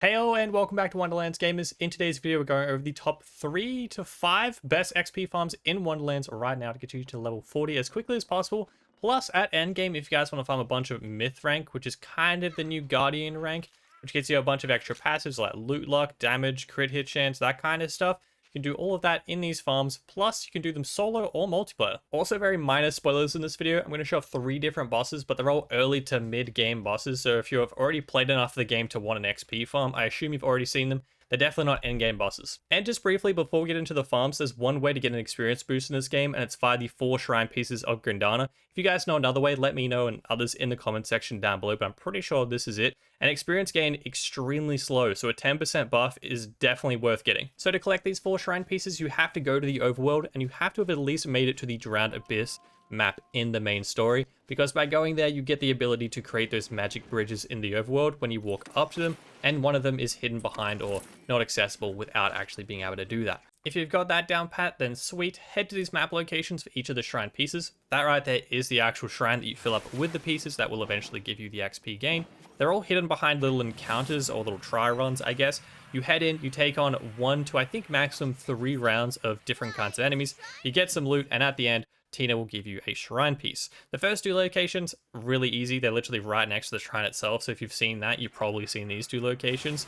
Heyo and welcome back to Wonderlands gamers. In today's video we're going over the top 3 to 5 best XP farms in Wonderlands right now to get you to level 40 as quickly as possible. Plus at endgame if you guys want to farm a bunch of myth rank, which is kind of the new guardian rank, which gets you a bunch of extra passives like loot luck, damage, crit hit chance, that kind of stuff. You can do all of that in these farms, plus you can do them solo or multiplayer. Also very minor spoilers in this video. I'm going to show off 3 different bosses, but they're all early to mid-game bosses, so if you have already played enough of the game to want an XP farm, I assume you've already seen them. They're definitely not end-game bosses. And just briefly, before we get into the farms, there's one way to get an experience boost in this game, and it's via the 4 shrine pieces of Grindana. If you guys know another way, let me know and others in the comment section down below, but I'm pretty sure this is it. And experience gain extremely slow, so a 10% buff is definitely worth getting. So to collect these 4 shrine pieces, you have to go to the overworld, and you have to have at least made it to the Drowned Abyss map in the main story, because by going there you get the ability to create those magic bridges in the overworld when you walk up to them, and one of them is hidden behind or not accessible without actually being able to do that. If you've got that down pat, then sweet, head to these map locations for each of the shrine pieces. That right there is the actual shrine that you fill up with the pieces that will eventually give you the XP gain. They're all hidden behind little encounters or little try runs, I guess. You head in, you take on 1 to I think maximum 3 rounds of different kinds of enemies, you get some loot, and at the end, Tina will give you a shrine piece. The first 2 locations, really easy. They're literally right next to the shrine itself. So if you've seen that, you've probably seen these 2 locations.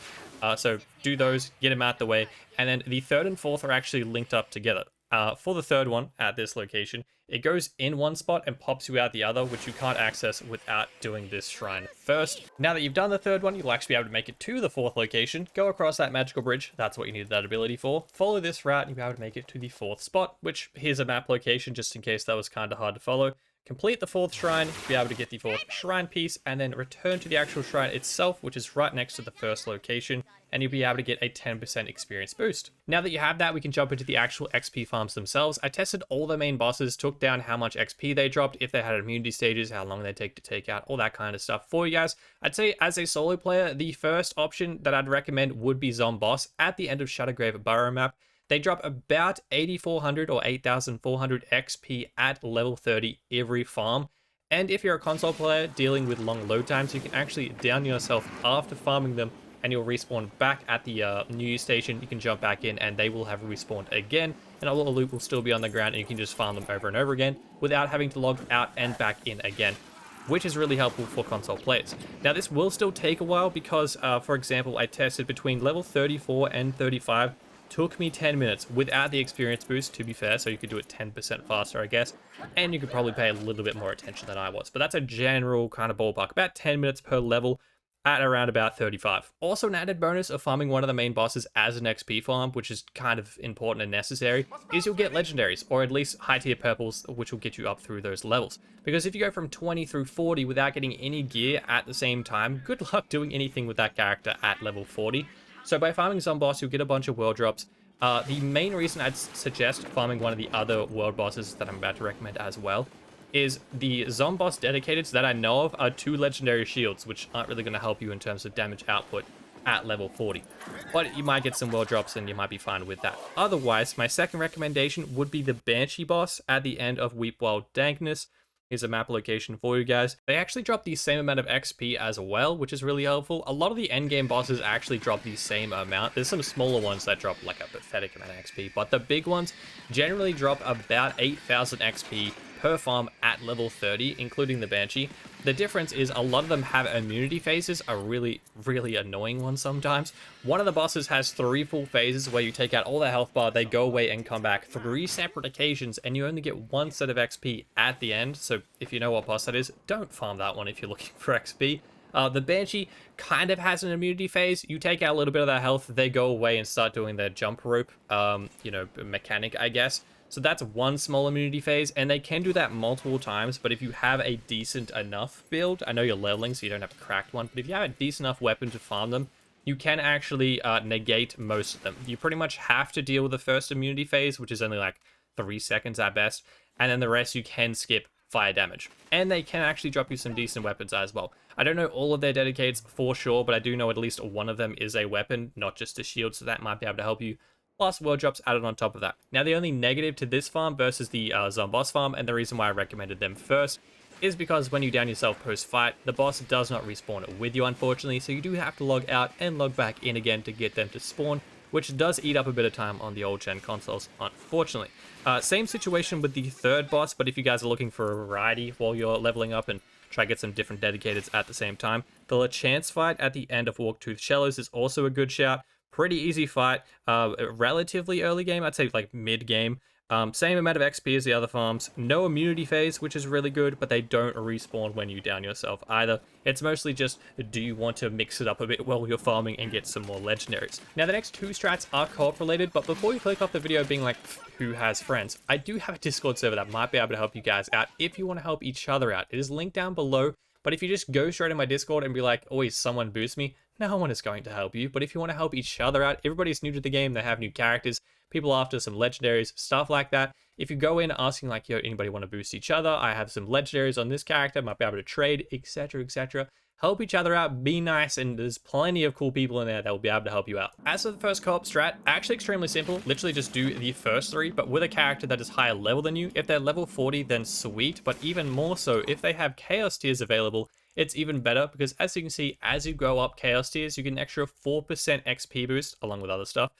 So do those, get them out the way. And then the 3rd and 4th are actually linked up together. For the 3rd one at this location, it goes in one spot and pops you out the other, which you can't access without doing this shrine first. Now that you've done the 3rd one, you'll actually be able to make it to the 4th location, go across that magical bridge, that's what you need that ability for, follow this route and you'll be able to make it to the 4th spot, which here's a map location just in case that was kind of hard to follow. Complete the 4th shrine, be able to get the 4th shrine piece, and then return to the actual shrine itself, which is right next to the 1st location, and you'll be able to get a 10% experience boost. Now that you have that, we can jump into the actual XP farms themselves. I tested all the main bosses, took down how much XP they dropped, if they had immunity stages, how long they take to take out, all that kind of stuff for you guys. I'd say as a solo player, the first option that I'd recommend would be Zomboss at the end of Shadowgrave Burrow map. They drop about 8,400 or 8,400 XP at level 30 every farm. And if you're a console player dealing with long load times, you can actually down yourself after farming them and you'll respawn back at the New Year station. You can jump back in and they will have respawned again. And all the loot will still be on the ground and you can just farm them over and over again without having to log out and back in again, which is really helpful for console players. Now this will still take a while because, for example, I tested between level 34 and 35. Took me 10 minutes without the experience boost, to be fair, so you could do it 10% faster, I guess. And you could probably pay a little bit more attention than I was. But that's a general kind of ballpark. About 10 minutes per level at around about 35. Also, an added bonus of farming one of the main bosses as an XP farm, which is kind of important and necessary, is you'll get legendaries, or at least high tier purples, which will get you up through those levels. Because if you go from 20 through 40 without getting any gear at the same time, good luck doing anything with that character at level 40. So by farming Zomboss, you'll get a bunch of world drops. The main reason I'd suggest farming one of the other world bosses that I'm about to recommend as well is the Zomboss dedicateds that I know of are 2 legendary shields, which aren't really going to help you in terms of damage output at level 40. But you might get some world drops and you might be fine with that. Otherwise, my second recommendation would be the Banshee boss at the end of Weep Wild Dankness. Here's a map location for you guys. They actually drop the same amount of XP as well, which is really helpful. A lot of the endgame bosses actually drop the same amount. There's some smaller ones that drop like a pathetic amount of XP, but the big ones generally drop about 8,000 XP per farm at level 30, including the Banshee. The difference is a lot of them have immunity phases, a really annoying one sometimes. One of the bosses has 3 full phases where you take out all their health bar, they go away and come back 3 separate occasions, and you only get 1 set of XP at the end. So if you know what boss that is, don't farm that one if you're looking for XP. The Banshee kind of has an immunity phase. You take out a little bit of their health, they go away and start doing their jump rope, mechanic, I guess. So that's 1 small immunity phase, and they can do that multiple times, but if you have a decent enough build, I know you're leveling, so you don't have a cracked one, but if you have a decent enough weapon to farm them, you can actually negate most of them. You pretty much have to deal with the first immunity phase, which is only like 3 seconds at best, and then the rest you can skip fire damage. And they can actually drop you some decent weapons as well. I don't know all of their dedicates for sure, but I do know at least one of them is a weapon, not just a shield, so that might be able to help you. Plus world drops added on top of that. Now the only negative to this farm versus the Zomboss farm, and the reason why I recommended them first, is because when you down yourself post-fight, the boss does not respawn with you, unfortunately, so you do have to log out and log back in again to get them to spawn, which does eat up a bit of time on the old gen consoles, unfortunately. Same situation with the third boss, but if you guys are looking for a variety while you're leveling up and try to get some different dedicateds at the same time, the LeChance fight at the end of Walktooth Shallows is also a good shout. Pretty easy fight, relatively early game, I'd say like mid game. Same amount of XP as the other farms. No immunity phase, which is really good, but they don't respawn when you down yourself either. It's mostly just, do you want to mix it up a bit while you're farming and get some more legendaries? Now, the next two strats are co-op related, but before you click off the video being like, who has friends? I do have a Discord server that might be able to help you guys out if you want to help each other out. It is linked down below, but if you just go straight in my Discord and be like, always someone boost me, no one is going to help you. But if you want to help each other out, everybody's new to the game, they have new characters, people after some legendaries, stuff like that. If you go in asking like, yo, anybody want to boost each other? I have some legendaries on this character, might be able to trade, etc, etc. Help each other out, be nice, and there's plenty of cool people in there that will be able to help you out. As for the first co-op strat, actually extremely simple. Literally just do the first three, but with a character that is higher level than you. If they're level 40, then sweet, but even more so, if they have chaos tiers available, it's even better because as you can see, as you go up chaos tiers, you get an extra 4% XP boost along with other stuff.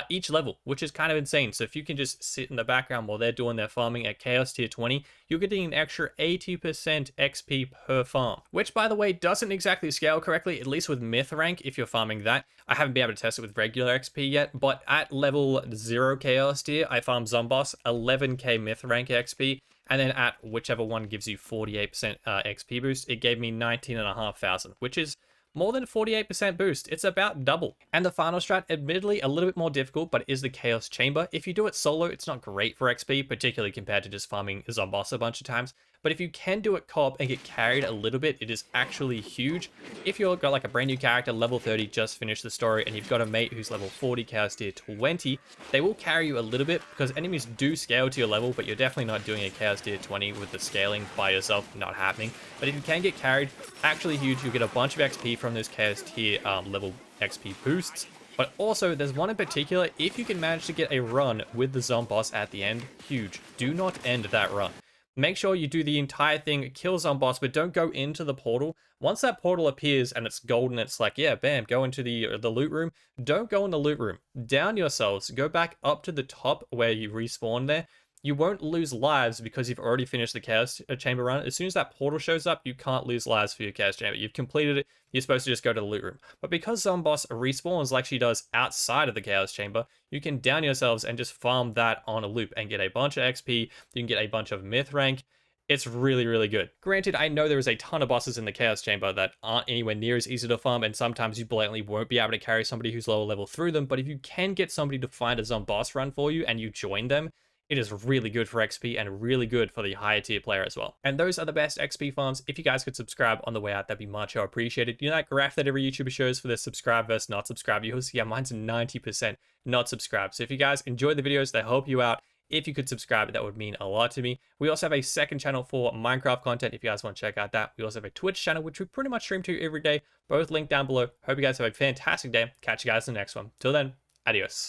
Each level, which is kind of insane. So if you can just sit in the background while they're doing their farming at Chaos Tier 20, you're getting an extra 80% XP per farm, which by the way, doesn't exactly scale correctly, at least with Myth rank if you're farming that. I haven't been able to test it with regular XP yet, but at level 0 Chaos Tier, I farmed Zomboss 11k Myth rank XP, and then at whichever one gives you 48% XP boost, it gave me 19,500, which is more than 48% boost. It's about double. And the final strat, admittedly a little bit more difficult, but is the Chaos Chamber. If you do it solo, it's not great for XP, particularly compared to just farming Zomboss a bunch of times. But if you can do it co-op and get carried a little bit, it is actually huge. If you've got like a brand new character, level 30, just finished the story, and you've got a mate who's level 40, Chaos Tier 20, they will carry you a little bit because enemies do scale to your level, but you're definitely not doing a Chaos Tier 20 with the scaling by yourself, not happening. But if you can get carried, actually huge, you'll get a bunch of XP from those Chaos Tier level XP boosts. But also, there's one in particular, if you can manage to get a run with the Zomboss at the end, huge. Do not end that run. Make sure you do the entire thing, kill Zomboss, but don't go into the portal. Once that portal appears and it's golden, it's like, yeah, bam, go into the loot room. Don't go in the loot room. Down yourselves, go back up to the top where you respawn there. You won't lose lives because you've already finished the Chaos Chamber run. As soon as that portal shows up, you can't lose lives for your Chaos Chamber. You've completed it. You're supposed to just go to the loot room. But because Zomboss respawns like she does outside of the Chaos Chamber, you can down yourselves and just farm that on a loop and get a bunch of XP. You can get a bunch of Myth rank. It's really, really good. Granted, I know there is a ton of bosses in the Chaos Chamber that aren't anywhere near as easy to farm, and sometimes you blatantly won't be able to carry somebody who's lower level through them, but if you can get somebody to find a Zomboss run for you and you join them, it is really good for XP and really good for the higher tier player as well. And those are the best XP farms. If you guys could subscribe on the way out, that'd be much appreciated. You know that graph that every YouTuber shows for the subscribe versus not subscribe viewers? Yeah, mine's 90% not subscribed. So if you guys enjoy the videos, they help you out. If you could subscribe, that would mean a lot to me. We also have a second channel for Minecraft content if you guys want to check out that. We also have a Twitch channel, which we pretty much stream to every day. Both linked down below. Hope you guys have a fantastic day. Catch you guys in the next one. Till then, adios.